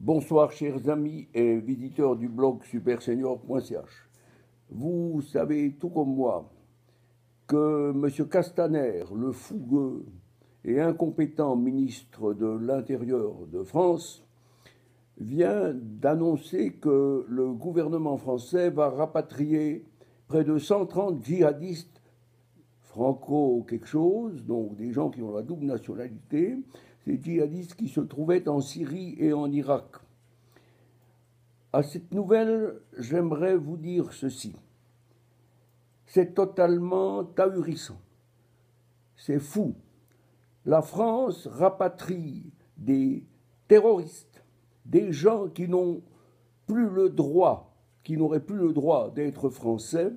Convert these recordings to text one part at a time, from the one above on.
Bonsoir chers amis et visiteurs du blog supersenior.ch. Vous savez tout comme moi que M. Castaner, le fougueux et incompétent ministre de l'Intérieur de France, vient d'annoncer que le gouvernement français va rapatrier près de 130 djihadistes franco quelque chose, donc des gens qui ont la double nationalité, ces djihadistes qui se trouvaient en Syrie et en Irak. À cette nouvelle, j'aimerais vous dire ceci. C'est totalement ahurissant. C'est fou. La France rapatrie des terroristes, des gens qui n'ont plus le droit, qui n'auraient plus le droit d'être français,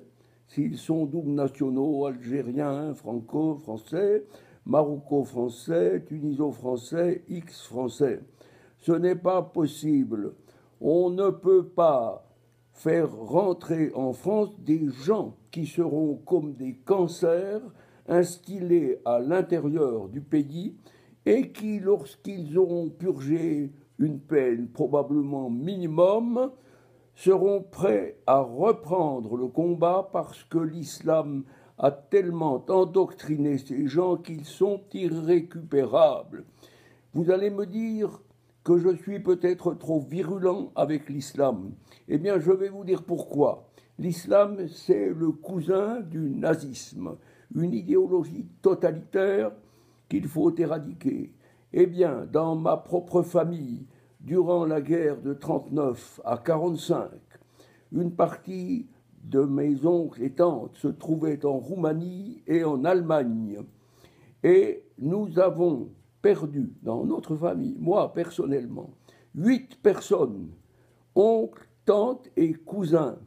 s'ils sont doubles nationaux, algériens, franco-français, maroco-français, tuniso-français, x-français. Ce n'est pas possible. On ne peut pas faire rentrer en France des gens qui seront comme des cancers instillés à l'intérieur du pays et qui, lorsqu'ils auront purgé une peine probablement minimum, seront prêts à reprendre le combat parce que l'islam a tellement endoctriné ces gens qu'ils sont irrécupérables. Vous allez me dire que je suis peut-être trop virulent avec l'islam. Eh bien, je vais vous dire pourquoi. L'islam, c'est le cousin du nazisme, une idéologie totalitaire qu'il faut éradiquer. Eh bien, dans ma propre famille, durant la guerre de 39 à 45, une partie de mes oncles et tantes se trouvait en Roumanie et en Allemagne. Et nous avons perdu dans notre famille, moi personnellement, 8 personnes, oncles, tantes et cousins.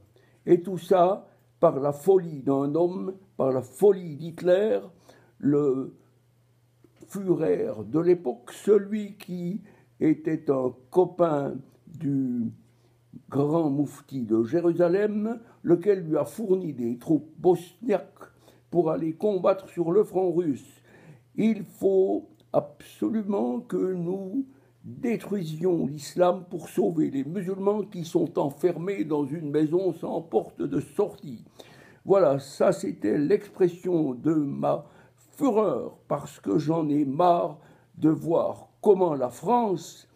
Et tout ça par la folie d'un homme, par la folie d'Hitler, le Führer de l'époque, celui qui était un copain du grand moufti de Jérusalem, lequel lui a fourni des troupes bosniaques pour aller combattre sur le front russe. Il faut absolument que nous détruisions l'islam pour sauver les musulmans qui sont enfermés dans une maison sans porte de sortie. Voilà, ça c'était l'expression de ma fureur, parce que j'en ai marre de voir comment la France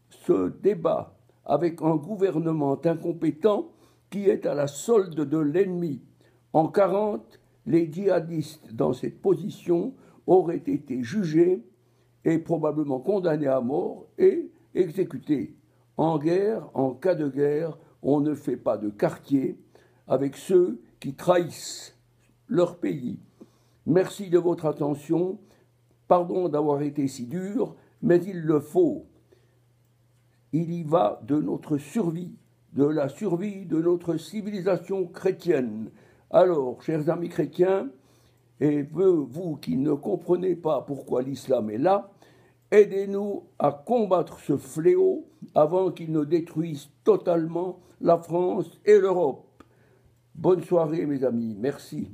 se débat avec un gouvernement incompétent qui est à la solde de l'ennemi. En 1940, les djihadistes dans cette position auraient été jugés et probablement condamnés à mort et exécutés. En guerre, en cas de guerre, on ne fait pas de quartier avec ceux qui trahissent leur pays. Merci de votre attention. Pardon d'avoir été si dur, mais il le faut. Il y va de notre survie, de la survie de notre civilisation chrétienne. Alors, chers amis chrétiens, et vous qui ne comprenez pas pourquoi l'islam est là, aidez-nous à combattre ce fléau avant qu'il ne détruise totalement la France et l'Europe. Bonne soirée mes amis, merci.